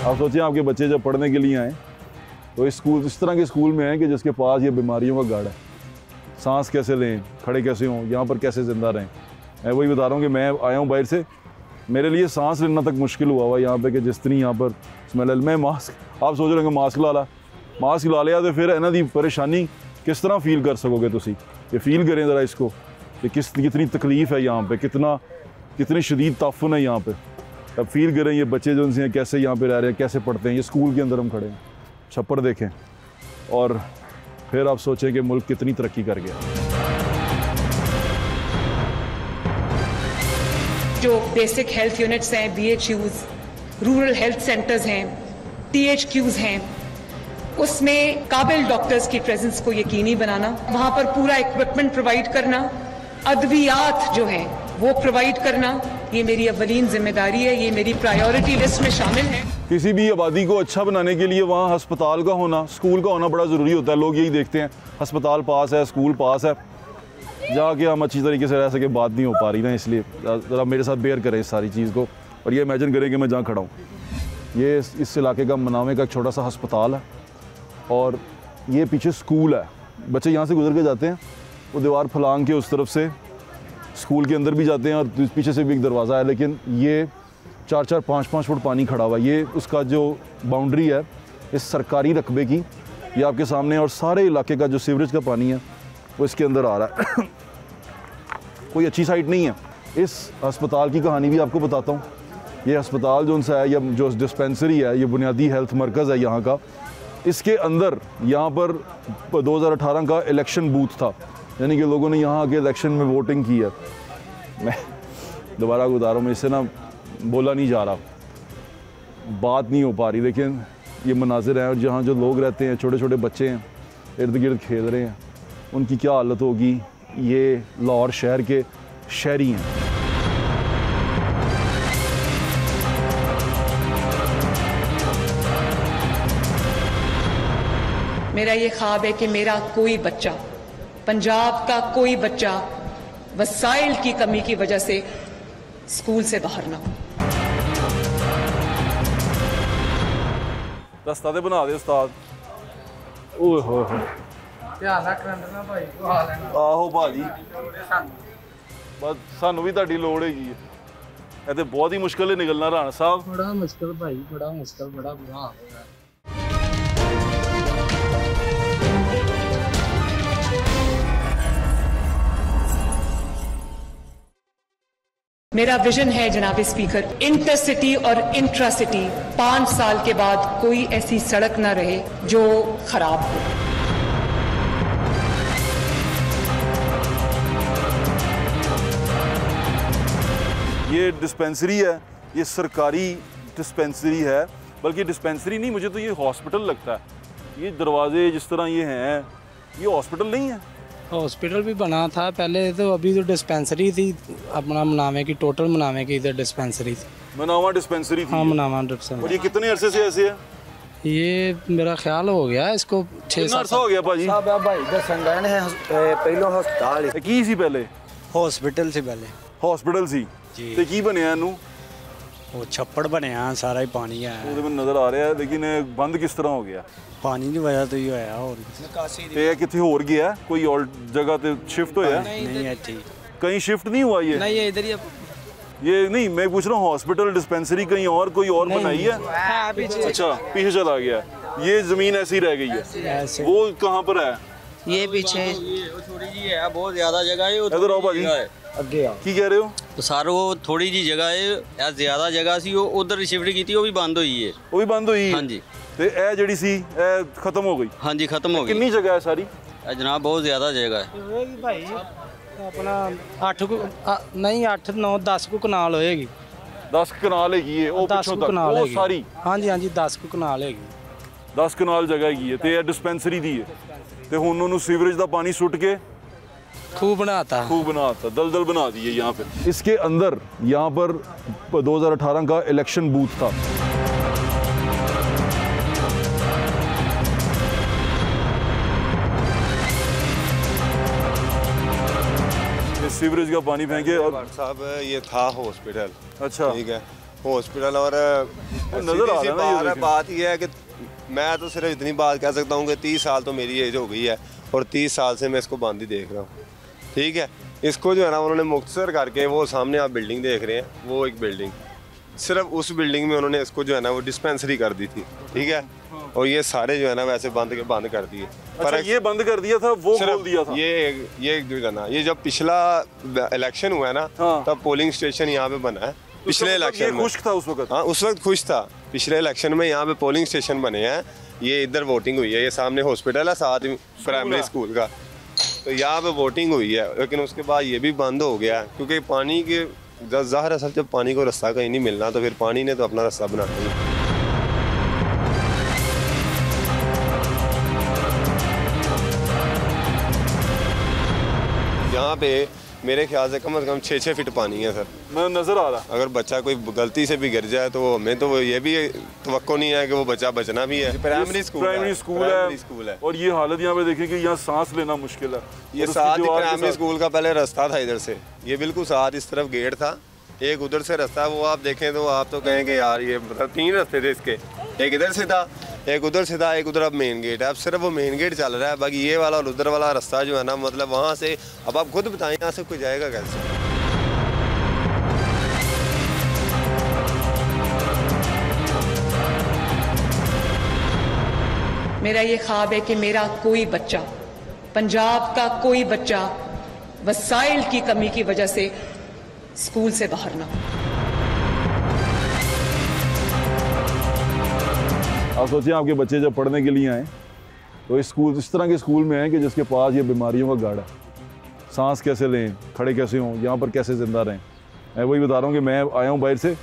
आप सोचें आपके बच्चे जब पढ़ने के लिए आए तो इस स्कूल, इस तरह के स्कूल में हैं कि जिसके पास ये बीमारियों का गढ़ है, सांस कैसे लें, खड़े कैसे हों, यहाँ पर कैसे ज़िंदा रहें। मैं वही बता रहा हूँ कि मैं आया हूँ बाहर से, मेरे लिए सांस लेना तक मुश्किल हुआ हुआ यहाँ पे कि जिस तरह यहाँ पर स्मेल। मैं मास्क, आप सोच रहे होंगे मास्क ला लिया तो फिर इन्हों की परेशानी किस तरह फील कर सकोगे तुसी, ये फील करें ज़रा इसको कि कितनी तकलीफ़ है यहाँ पे, कितनी शदीद ताफुन है यहाँ पे। अब फील करें ये बच्चे जो उनसे कैसे यहाँ पे रह रहे हैं, कैसे पढ़ते हैं। ये स्कूल के अंदर हम खड़े हैं, छप्पर देखें, और फिर आप सोचें कि मुल्क कितनी तरक्की कर गया। जो बेसिक हेल्थ यूनिट्स हैं, BHUs, रूरल हेल्थ सेंटर्स हैं, THQs हैं, उसमें काबिल डॉक्टर्स की प्रेजेंस को यकीनी बनाना, वहाँ पर पूरा इक्विपमेंट प्रोवाइड करना, अद्वियात जो हैं वो प्रोवाइड करना, ये मेरी अव्वलीन जिम्मेदारी है, ये मेरी प्रायोरिटी लिस्ट में शामिल है। किसी भी आबादी को अच्छा बनाने के लिए वहाँ अस्पताल का होना, स्कूल का होना बड़ा ज़रूरी होता है। लोग यही देखते हैं अस्पताल पास है, स्कूल पास है, जाके हम अच्छी तरीके से रह सके, बात नहीं हो पा रही ना। इसलिए ज़रा मेरे साथ बेयर करें इस सारी चीज़ को, और ये इमेजिन करें कि मैं जहाँ खड़ा हूँ, ये इस इलाके का मनावे का एक छोटा सा अस्पताल है, और ये पीछे स्कूल है। बच्चे यहाँ से गुजर के जाते हैं, वो दीवार फलांग के उस तरफ से स्कूल के अंदर भी जाते हैं, और पीछे से भी एक दरवाज़ा है, लेकिन ये 4-4, 5-5 फुट पानी खड़ा हुआ है। ये उसका जो बाउंड्री है इस सरकारी रकबे की, ये आपके सामने, और सारे इलाके का जो सीवरेज का पानी है वो इसके अंदर आ रहा है। कोई अच्छी साइट नहीं है। इस अस्पताल की कहानी भी आपको बताता हूँ। ये अस्पताल जो उनसा है, या जो डिस्पेंसरी है, ये बुनियादी हेल्थ मरकज़ है यहाँ का। इसके अंदर यहाँ पर 2018 का इलेक्शन बूथ था, यानी कि लोगों ने यहाँ आके इलेक्शन में वोटिंग की है। मैं दोबारा बता रहा हूँ, इससे ना बोला नहीं जा रहा, बात नहीं हो पा रही, लेकिन ये मनाजिर हैं। और जहाँ जो लोग रहते हैं, छोटे छोटे बच्चे हैं, इर्द गिर्द खेल रहे हैं, उनकी क्या हालत होगी। ये लाहौर शहर के शहरी हैं। मेरा ये ख्वाब है कि मेरा कोई बच्चा, पंजाब का कोई बच्चा वसाइल की कमी की वजह से स्कूल से बाहर ना हो। रस्ता तो बना दे उस्ताद। ओए हो आहो भाजी, बस सानू भी तुहाडी लोड़ हैगी है। ਇਹ ਤੇ बहुत ही मुश्किल है निकलना राणा साहब। बड़ा मुश्किल भाई, बड़ा मुश्किल, बड़ा बुरा हाल हो गया। मेरा विजन है जनाब स्पीकर, इंटरसिटी और इंट्रासिटी 5 साल के बाद कोई ऐसी सड़क ना रहे जो खराब हो। ये डिस्पेंसरी है, ये सरकारी डिस्पेंसरी है, बल्कि डिस्पेंसरी नहीं, मुझे तो ये हॉस्पिटल लगता है। ये दरवाजे जिस तरह ये हैं, ये हॉस्पिटल नहीं है। हॉस्पिटल भी बना था पहले, तो अभी तो डिस्पेंसरी थी अपना मनावे की, टोटल मनावे की इधर डिस्पेंसरी थी। मनावा डिस्पेंसरी थी। हाँ, मनावा डिस्पेंसरी। और ये कितने अरसे से ऐसे है? ये मेरा ख्याल हो गया इसको 6-7 साल हो गया भाजी। भाई दसन है पहलो हस्पताल की सी पहले? हॉस्पिटल से पहले हॉस्पिटल सी जी। ते की बनया इनू? वो छप्पड़ बनया, सारा ही पानी है ਉਹਦੇ ਵਿੱਚ ਨਜ਼ਰ ਆ ਰਿਹਾ, लेकिन बंद किस तरह हो गया? पानी की वजह तो ही होया। और ਤੇ ਇਹ ਕਿੱਥੇ ਹੋਰ ਗਿਆ, कोई और जगह ते शिफ्ट होया? नहीं है ठीक, कहीं शिफ्ट नहीं हुआ ये? नहीं, ये इधर ही। ये नहीं, मैं पूछ रहा हूँ हॉस्पिटल डिस्पेंसरी कहीं और कोई और बनाई है? पीछे। अच्छा, पीछे चला गया। ये जमीन ऐसी रह गई है, वो कहाँ पर है? ये पीछे थोड़ी जी है, बहुत ज्यादा जगह है। इधर आओ भाजी, ਅੱਗੇ ਆ की कह रहे हो? तो सर वो थोड़ी जी जगह है, ज्यादा जगह सी वो उधर शिफ्ट की थी, वो भी बंद हुई है। वो भी बंद हुई? हाँ जी। ਤੇ ਇਹ ਜਿਹੜੀ ਸੀ ਇਹ ਖਤਮ ਹੋ ਗਈ? हाँ जी खत्म हो गई। कितनी जगह है सारी? जनाब बहुत ज्यादा जगह है। होएगी भाई अपना 8 को नहीं 8 9 10 को कनाल होएगी। 10 कनाल हैगी है ਉਹ 10 ਪਿੱਛੋਂ को ਤੱਕ कनाल ਉਹ हैगी। ਸਾਰੀ? हाँ जी हाँ जी 10 को कनाल हैगी। 10 ਕਨਾਲ ਜਗ੍ਹਾ ਹੈਗੀ ਹੈ ਤੇ ਇਹ ਡਿਸਪੈਂਸਰੀ ਦੀ ਹੈ ਤੇ ਹੁਣ ਉਹਨੂੰ ਸੀਵਰੇਜ ਦਾ ਪਾਣੀ ਸੁੱਟ ਕੇ खूब बनाता दलदल बना दी है यहाँ पे। इसके अंदर यहाँ पर 2018 का इलेक्शन बूथ था। सीवरेज का पानी फेंके और साहब ये था हॉस्पिटल। अच्छा ठीक है, हॉस्पिटल और नजर आ रहा है ना, बात ये है कि मैं तो सिर्फ इतनी बात कह सकता हूँ कि 30 साल तो मेरी एज हो गई है और 30 साल से मैं इसको बंद ही देख रहा हूँ। ठीक है, इसको जो है ना उन्होंने मुख्तसर करके वो सामने आप बिल्डिंग देख रहे हैं, वो एक बिल्डिंग, सिर्फ उस बिल्डिंग में उन्होंने इसको जो है ना वो डिस्पेंसरी कर दी थी। ठीक है, और ये सारे जो है ना वैसे बंद कर दिए। अच्छा, ये बंद कर दिया था, वो खोल दिया था। ये जो है ना, ये जब पिछला इलेक्शन हुआ है ना, तब पोलिंग स्टेशन यहाँ पे बना है। पिछले इलेक्शन में खुश्क था उस वक्त? हाँ, उस वक्त खुश था। पिछले इलेक्शन में यहाँ पे पोलिंग स्टेशन बने हैं, ये इधर वोटिंग हुई है, ये सामने हॉस्पिटल है, साथ ही प्राइमरी स्कूल का, तो यहाँ पे वोटिंग हुई है। लेकिन उसके बाद ये भी बंद हो गया क्योंकि पानी के ज़ाहिर असल जब पानी को रास्ता कहीं नहीं मिलना तो फिर पानी ने तो अपना रास्ता बनाना ही। यहाँ पे मेरे ख्याल से कम 6-6 फीट पानी है सर। मैं नजर आ रहा। अगर बच्चा कोई गलती से भी गिर जाए तो हमें तो ये भी तवक्को नहीं है कि वो बच्चा बचना भी है। प्राइमरी स्कूल है और ये हालत यहाँ पे देखें कि यहाँ सांस लेना मुश्किल है। ये साथ ही प्राइमरी स्कूल का पहले रास्ता था इधर से, ये बिल्कुल साथ इस तरफ गेट था, एक उधर से रास्ता, वो आप देखें तो आप तो कहेंगे यार ये मतलब 3 रास्ते थे इसके, एक इधर से था, एक उधर से था, एक उधर अब मेन गेट है। अब सिर्फ वो मेन गेट चल रहा है, बाकी ये वाला और उधर वाला रास्ता जो है ना, मतलब वहाँ से अब आप खुद बताएं यहाँ से कोई जाएगा कैसे? मेरा ये ख्वाब है कि मेरा कोई बच्चा, पंजाब का कोई बच्चा वसाइल की कमी की वजह से स्कूल से बाहर ना हो। आप सोचिए आपके बच्चे जब पढ़ने के लिए आए तो इस तरह के स्कूल में आए कि जिसके पास ये बीमारियों का गाढ़ है, सांस कैसे लें, खड़े कैसे हों, यहाँ पर कैसे ज़िंदा रहें। मैं वही बता रहा हूँ कि मैं आया हूँ बाहर से,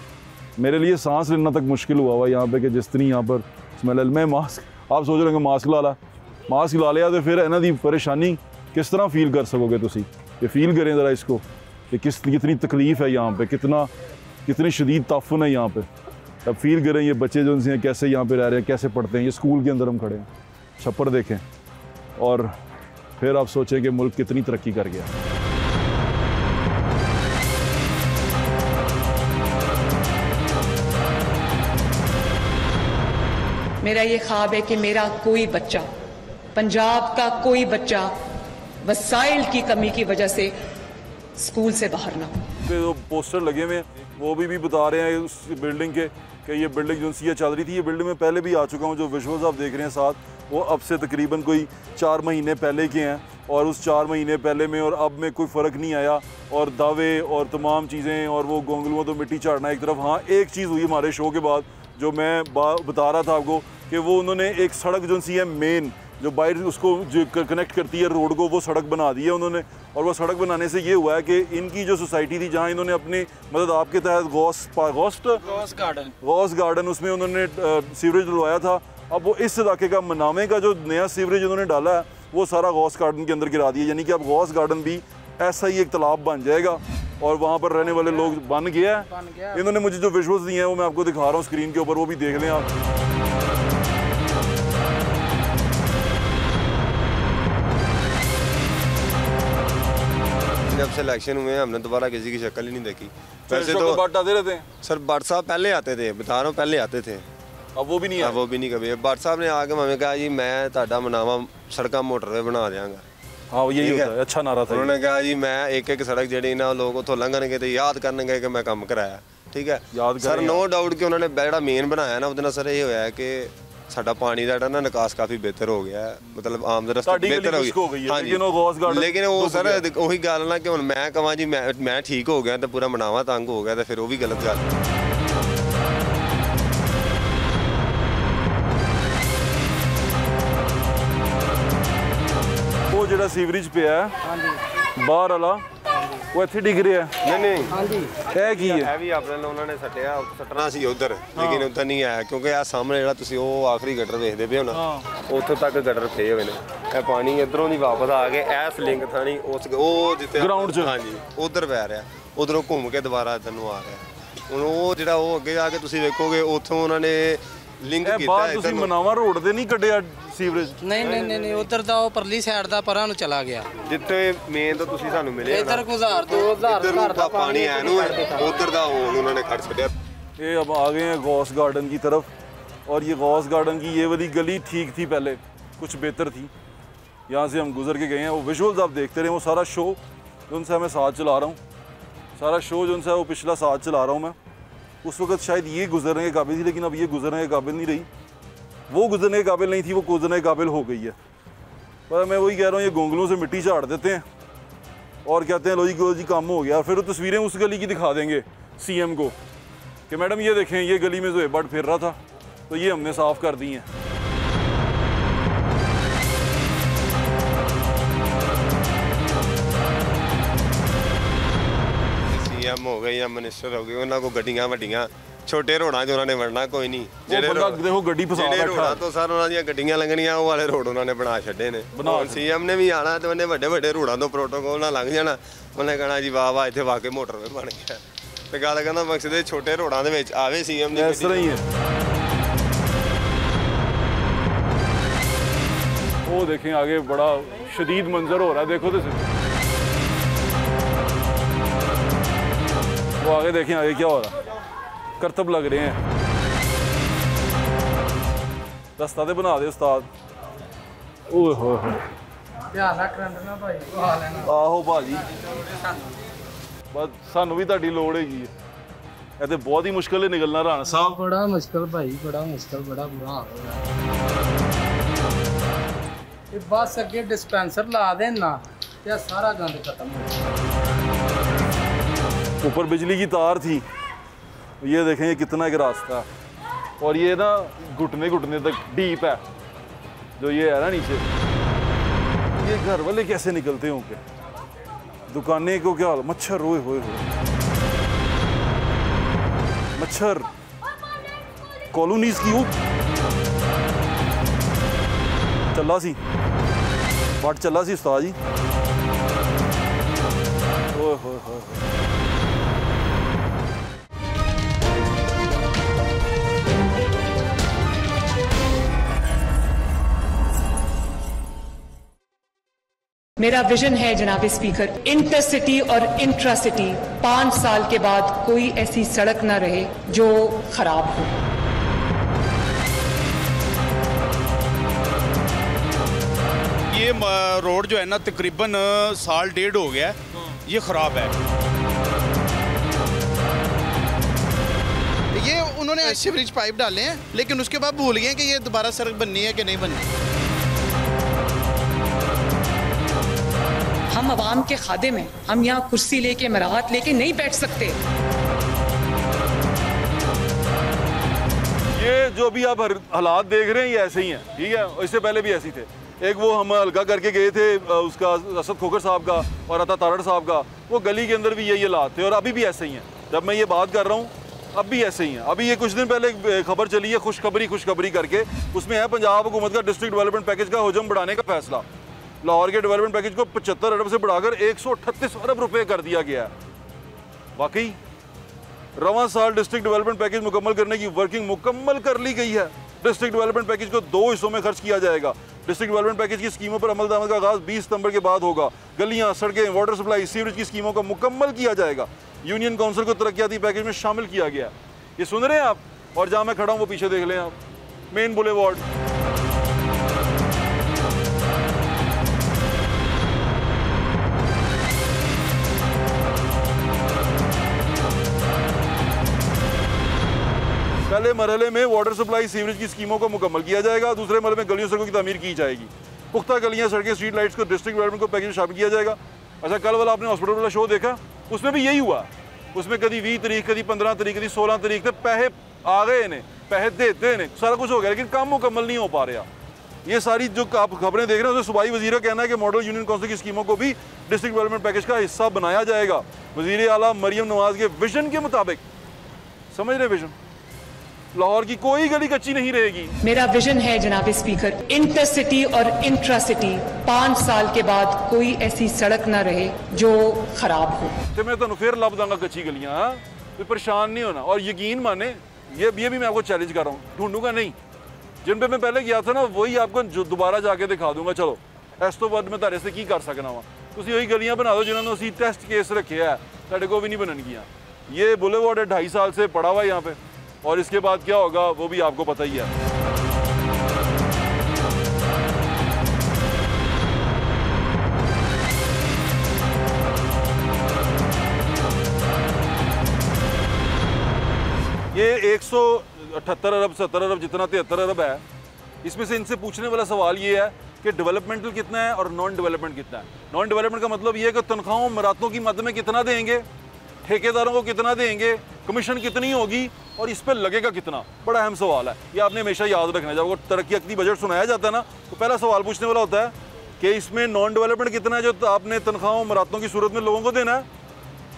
मेरे लिए सांस लेना तक मुश्किल हुआ यहाँ पे कि जिस तरह यहाँ पर स्मेल। मैं मास्क, आप सोच रहे हो मास्क ला लिया तो फिर इन्हों की परेशानी किस तरह फील कर सकोगे तुसी? ये फील करें ज़रा इसको कि कितनी तकलीफ़ है यहाँ पे, कितनी शदीद ताफुन है यहाँ पे। अब फील करें ये बच्चे जो उनसे कैसे यहाँ पे रह रहे हैं, कैसे पढ़ते हैं। ये स्कूल के अंदर हम खड़े हैं, छप्पर देखें और फिर आप सोचें कि मुल्क कितनी तरक्की कर गया। मेरा ये ख्वाब है कि मेरा कोई बच्चा, पंजाब का कोई बच्चा वसाइल की कमी की वजह से स्कूल से बाहर ना हो। जो पोस्टर लगे हुए हैं वो भी बता रहे हैं उस बिल्डिंग के कि ये बिल्डिंग जो सी ये चल रही थी, ये बिल्डिंग में पहले भी आ चुका हूँ। जो विजुअल्स आप देख रहे हैं साथ, वो अब से तकरीबन कोई 4 महीने पहले के हैं और उस 4 महीने पहले में और अब में कोई फ़र्क नहीं आया। और दावे और तमाम चीज़ें और वो गोंगलुओं तो मिट्टी चाड़ना एक तरफ। हाँ, एक चीज़ हुई हमारे शो के बाद जो मैं बता रहा था आपको कि वो उन्होंने एक सड़क जो सी है मेन जो बाहर उसको जो कनेक्ट करती है रोड को, वो सड़क बना दी है उन्होंने। और वो सड़क बनाने से ये हुआ है कि इनकी जो सोसाइटी थी जहाँ इन्होंने अपने मतलब आपके तहत गौस गार्डन उसमें उन्होंने सीवरेज डलवाया था। अब वो इस इलाके का मनामे का जो नया सीवरेज उन्होंने डाला है वो सारा गौस गार्डन के अंदर गिरा दिया। यानी कि अब गौस गार्डन भी ऐसा ही एक तालाब बन जाएगा और वहाँ पर रहने वाले लोग बन गया है। इन्होंने मुझे जो विजुअल्स दिए हैं वो मैं आपको दिखा रहा हूँ स्क्रीन के ऊपर, वो भी देख लें आप। जब से इलेक्शन हुए हैं हमने दोबारा किसी की शक्ल ही नहीं देखी। वैसे तो भट्ट आते रहते हैं सर, भट्ट साहब पहले आते थे, बता रहा हूँ पहले आते थे, अब वो भी नहीं है। वो भी नहीं कभी। भट्ट साहब ने आके हमें कहा जी मैं ताड़ा मनावा सड़क मोटरवे बना देंगा। हाँ, यही होता है, अच्छा नारा था। उन्होंने कहा जी मैं एक सड़क जी ना लोग उतो लंघन गए तो याद करने गए कि मैं काम कराया। ठीक है सर, नो डाउट कि उन्होंने बड़ा मेन बनाया ना, उहदे नाल सर ये होया कि ਸਾਡਾ ਪਾਣੀ ਦਾ ਜਿਹੜਾ ਨਾ ਨਿਕਾਸ ਕਾਫੀ ਬਿਹਤਰ ਹੋ ਗਿਆ ਹੈ, ਮਤਲਬ ਆਮ ਰਸਤੇ ਬਿਹਤਰ ਹੋ ਗਈ। ਹਾਂਜੀ ਲੇਕਿਨ ਉਹ ਸਰ ਉਹੀ ਗੱਲ ਨਾ ਕਿ ਹੁਣ ਮੈਂ ਕਹਾਂ ਜੀ ਮੈਂ ਠੀਕ ਹੋ ਗਿਆ ਤਾਂ ਪੂਰਾ ਮਨਾਵਾ ਤੰਗ ਹੋ ਗਿਆ, ਤਾਂ ਫਿਰ ਉਹ ਵੀ ਗਲਤ ਗੱਲ। ਉਹ ਜਿਹੜਾ ਸੀਵਰੇਜ ਪਿਆ ਬਾਹਰ ਵਾਲਾ ਉਹ ਇੱਥੇ ਡਿੱਗ ਰਿਹਾ। ਨਹੀਂ ਹਾਂਜੀ ਇਹ ਕੀ ਹੈ? ਇਹ ਵੀ ਆਪਣੇ ਨਾਲ ਉਹਨਾਂ ਨੇ ਸੱਟਣਾ ਸੀ ਉਧਰ, ਲੇਕਿਨ ਉੱਧਰ ਨਹੀਂ ਆਇਆ ਕਿਉਂਕਿ ਆ ਸਾਹਮਣੇ ਜਿਹੜਾ ਤੁਸੀਂ ਉਹ ਆਖਰੀ ਗਟਰ ਵੇਖਦੇ ਪਏ ਹੋ ਨਾ, ਉੱਥੋਂ ਤੱਕ ਗਟਰ ਪਏ ਹੋਏ ਨੇ। ਇਹ ਪਾਣੀ ਇਧਰੋਂ ਦੀ ਵਾਪਸ ਆ ਕੇ ਇਸ ਲਿੰਕ ਥਾਣੀ ਉਹ ਜਿੱਥੇ ਗਰਾਊਂਡ 'ਚ ਹਾਂਜੀ ਉਧਰ ਪੈ ਰਿਹਾ, ਉਧਰੋਂ ਘੁੰਮ ਕੇ ਦੁਬਾਰਾ ਇੱਧਰ ਨੂੰ ਆ ਰਿਹਾ। ਹੁਣ ਉਹ ਜਿਹੜਾ ਉਹ ਅੱਗੇ ਜਾ ਕੇ ਤੁਸੀਂ ਵੇਖੋਗੇ ਉੱਥੋਂ ਉਹਨਾਂ ਨੇ ਲਿੰਕ ਕੀਤਾ। ਬਾਹਰ ਤੁਸੀਂ ਮਨਾਵਾ ਰੋਡ ਤੇ ਨਹੀਂ ਕੱਢਿਆ ਸੀਵਰੇਜ? ਨਹੀਂ ਉਧਰ ਦਾ ਉਹ ਪਰਲੀ ਸਾਈਡ ਦਾ ਪਰਾਂ ਨੂੰ ਚਲਾ ਗਿਆ, ਜਿੱਥੇ ਮੇਨ ਤੋਂ ਤੁਸੀਂ ਸਾਨੂੰ ਮਿਲੇ ਇਧਰ 2000 ਘਰ ਦਾ ਪਾਣੀ ਹੈ ਨੂੰ ਉਧਰ ਦਾ ਹੁਣ उन्होंने खड़ छड़िया। ये अब आ गए हैं गौस गार्डन की तरफ, और ये गौस गार्डन की ये वाली गली ठीक थी पहले, कुछ बेहतर थी। यहाँ से हम गुजर के गए हैं, वो विजुअल्स आप देखते रहे, वो सारा शो जो उनसे मैं साथ चला रहा हूँ, सारा शो जो उनसे वो पिछला साथ चला रहा हूँ मैं। उस वक्त शायद ये गुजरने के काबिल थी, लेकिन अब ये गुजरने के काबिल नहीं रही। वो गुजरने के काबिल नहीं थी, वो गुजरने के काबिल हो गई है। पर मैं वही कह रहा हूँ, ये गोंगलों से मिट्टी झाड़ देते हैं और कहते हैं लो जी काम हो गया। फिर वो तस्वीरें उस गली की दिखा देंगे सीएम को कि मैडम ये देखें, ये गली में जो बट फिर रहा था तो ये हमने साफ़ कर दी हैं। सीएम हो गए या मिनिस्टर हो गए, उन्होंने को गड्डियां वड्डियां छोटे रोडां 'ਚ ਉਹਨਾਂ ਨੇ ਵੜਨਾ ਕੋਈ ਨਹੀਂ। ਜਿਹੜੇ ਦੇਖੋ ਗੱਡੀ ਫਸਾ ਬੈਠਾ ਤੋਂ ਸਰ ਉਹਨਾਂ ਦੀਆਂ ਗੱਡੀਆਂ ਲੰਘਣੀਆਂ, ਉਹ ਵਾਲੇ ਰੋਡ ਉਹਨਾਂ ਨੇ ਬਣਾ ਛੱਡੇ ਨੇ। ਸੀਐਮ ਨੇ ਵੀ ਆਣਾ ਤੇ ਉਹਨੇ ਵੱਡੇ ਵੱਡੇ ਰੋਡਾਂ ਤੋਂ ਪ੍ਰੋਟੋਕੋਲ ਨਾਲ ਲੰਘ ਜਾਣਾ, ਉਹਨੇ ਕਹਿਣਾ ਜੀ ਵਾਹ ਵਾਹ ਇੱਥੇ ਵਾਕਈ ਮੋਟਰਵੇ ਬਣ ਗਿਆ। ਤੇ ਗੱਲ ਕਹਿੰਦਾ ਮਕਸਦ ਇਹ ਛੋਟੇ ਰੋਡਾਂ ਦੇ ਵਿੱਚ ਆਵੇ ਸੀਐਮ ਦੀ। ਇਸ ਤਰ੍ਹਾਂ ਹੀ ਹੈ। वो देखें आगे बड़ा शदीद मंजर हो रहा है, देखो तो वो आगे देखें आगे क्या हो रहा है, करतब लग रहे हैं। दस्ता दे बना दे उस्ताद। ओए होए आहो भाजी, बस सानू भी तुहाडी लोड़ हैगी है। ਇਹ ਤੇ ਬਹੁਤ ਹੀ ਮੁਸ਼ਕਿਲ ਹੈ ਨਿਕਲਣਾ ਰਾਣਾ ਸਾਹਿਬ। ਬੜਾ ਮੁਸ਼ਕਿਲ ਭਾਈ, ਬੜਾ ਮੁਸ਼ਕਿਲ, ਬੜਾ ਬੁਰਾ ਹਾਲ ਹੋ ਰਿਹਾ। ਇਹ ਬਸ ਅੱਗੇ डिस्पेंसर ला देना ਤੇ ਸਾਰਾ ਗੰਦ खत्म हो जाए। ऊपर बिजली की तार थी, ये देखें ये कितना एक रास्ता, और ये ना घुटने घुटने तक डीप है जो ये है ना नीचे। ये घर वाले कैसे निकलते होंगे, दुकानें को क्या हाल, मच्छर रोए हुए मच्छर कॉलोनीज की चला सी बट चला सी उस्ताद जी। ओए होए होए मेरा विजन है जनाब स्पीकर, इंटरसिटी और इंट्रासिटी 5 साल के बाद कोई ऐसी सड़क ना रहे जो खराब हो। ये रोड जो है ना तकरीबन साल डेढ़ हो गया, ये ख़राब है। ये उन्होंने सीवरेज पाइप डाले हैं, लेकिन उसके बाद भूल गए कि ये दोबारा सड़क बननी है कि नहीं बननी। हम आवाम के खादिम हैं, हम यहाँ कुर्सी लेके मराहत लेके नहीं बैठ सकते। ये जो भी आप हालात देख रहे हैं ये ऐसे ही हैं, ठीक है। इससे पहले भी ऐसे ही थे। एक वो हम हल्का करके गए थे उसका असद खोखर साहब का और अता तारड़ साहब का, वो गली के अंदर भी यही हालात थे और अभी भी ऐसे ही हैं। जब मैं ये बात कर रहा हूँ अब भी ऐसे ही हैं। अभी ये कुछ दिन पहले खबर चली है खुशखबरी करके, उसमें है पंजाब हुकूमत का डिस्ट्रिक्ट डेवलपमेंट पैकेज का हजम बढ़ाने का फैसला। लाहौर के डेवलपमेंट पैकेज को 75 अरब से बढ़ाकर 138 अरब रुपये कर दिया गया है। वाकई रवां साल डिस्ट्रिक्ट डेवलपमेंट पैकेज मुकम्मल करने की वर्किंग मुकम्मल कर ली गई है। डिस्ट्रिक्ट डेवलपमेंट पैकेज को 2 हिस्सों में खर्च किया जाएगा। डिस्ट्रिक्ट डेवलपमेंट पैकेज की स्कीमों पर अमल दरामद का आगाज 20 सितंबर के बाद होगा। गलियां, सड़कें, वाटर सप्लाई, सीवरेज की स्कीमों को मुकम्मल किया जाएगा। यूनियन काउंसिल को तरक्याती पैकेज में शामिल किया गया। ये सुन रहे हैं आप? और जहाँ मैं खड़ा हूँ वो पीछे देख लें आप, मेन बुलेवार्ड। पहले मरहले में वाटर सप्लाई सीवरेज की स्कीमों को मुकम्मल किया जाएगा, दूसरे मरहले में गलियों सड़कों की तामीर की जाएगी, पुख्ता गलियाँ सड़कें स्ट्रीट लाइट्स को डिस्ट्रिक्ट डेवलपमेंट को पैकेज में शामिल किया जाएगा। अच्छा, कल वाला आपने हॉस्पिटल वाला शो देखा, उसमें भी यही हुआ। उसमें कभी 20 तारीख, कभी 15 तारीख, कभी 16 तारीख तक पैसे आ गए इन्हें, पैसे देते इन्हें, सारा कुछ हो गया, लेकिन काम मुकम्मल नहीं हो पा रहा। ये सारी जो आप खबरें देख रहे हैं उसमें सूबाई वज़ीर का कहना है कि मॉडल यूनियन काउंसिल की स्कीमों को भी डिस्ट्रिक्ट डेवलपमेंट पैकेज का हिस्सा बनाया जाएगा, वज़ीर आला मरियम नवाज के विजन के मुताबिक। समझ रहे विजन? लाहौर की कोई गली कच्ची नहीं रहेगी। मेरा विजन है जनाब स्पीकर, इंटरसिटी और इंट्रा सिटी 5 साल के बाद कोई ऐसी सड़क ना रहे जो खराब हो। तो मैं तो फिर लब दूंगा कच्ची गलियां, कोई परेशान नहीं होना। और यकीन माने, ये भी मैं आपको चैलेंज कर रहा हूँ, ढूंढूंगा नहीं। जिन पे मैं पहले गया था ना, वही आपको दोबारा जाके दिखा दूंगा। चलो इस तो बाद मैं तारे से की कर सकना वा, तुम वही गलियां बना दो जिन्होंने उसी टेस्ट केस रखे है, साढ़े को भी नहीं बननगियां। ये बुलेवार्ड है 2.5 साल से पड़ा हुआ यहाँ पे, और इसके बाद क्या होगा वो भी आपको पता ही है। ये 178 अरब 70 अरब जितना 73 अरब है, इसमें से इनसे पूछने वाला सवाल ये है कि डेवलपमेंटल कितना है और नॉन डेवलपमेंट कितना है। नॉन डेवलपमेंट का मतलब ये है कि तनख्वाहों मरातों की मद में कितना देंगे, ठेकेदारों को कितना देंगे, कमीशन कितनी होगी और इस पर लगेगा कितना। बड़ा अहम सवाल है, ये आपने हमेशा याद रखना है। जब तरक्याती बजट सुनाया जाता है ना, तो पहला सवाल पूछने वाला होता है कि इसमें नॉन डेवलपमेंट कितना है जो आपने तनख्वाहों मरातों की सूरत में लोगों को देना है,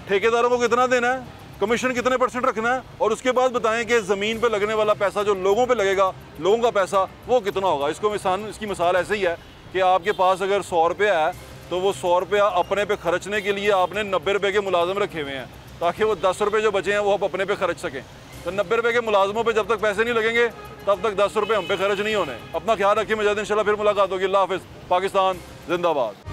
ठेकेदारों को कितना देना है, कमीशन कितने % रखना है, और उसके बाद बताएं कि ज़मीन पे लगने वाला पैसा जो लोगों पे लगेगा, लोगों का पैसा वो कितना होगा। इसकी मिसाल ऐसे ही है कि आपके पास अगर 100 रुपया है तो वो 100 रुपया अपने पे खर्चने के लिए आपने 90 रुपये के मुलाजिम रखे हुए हैं, ताकि वो 10 रुपये जो बचे हैं वो आप अपने पे खर्च सकें। तो 90 रुपये के मुलाजमों पे जब तक पैसे नहीं लगेंगे तब तक 10 रुपये हम पे खर्च नहीं होने। अपना ख्याल रखिए, मजाद इंशाल्लाह फिर मुलाकात होगी। अल्लाह हाफ़िज़। पाकिस्तान जिंदाबाद।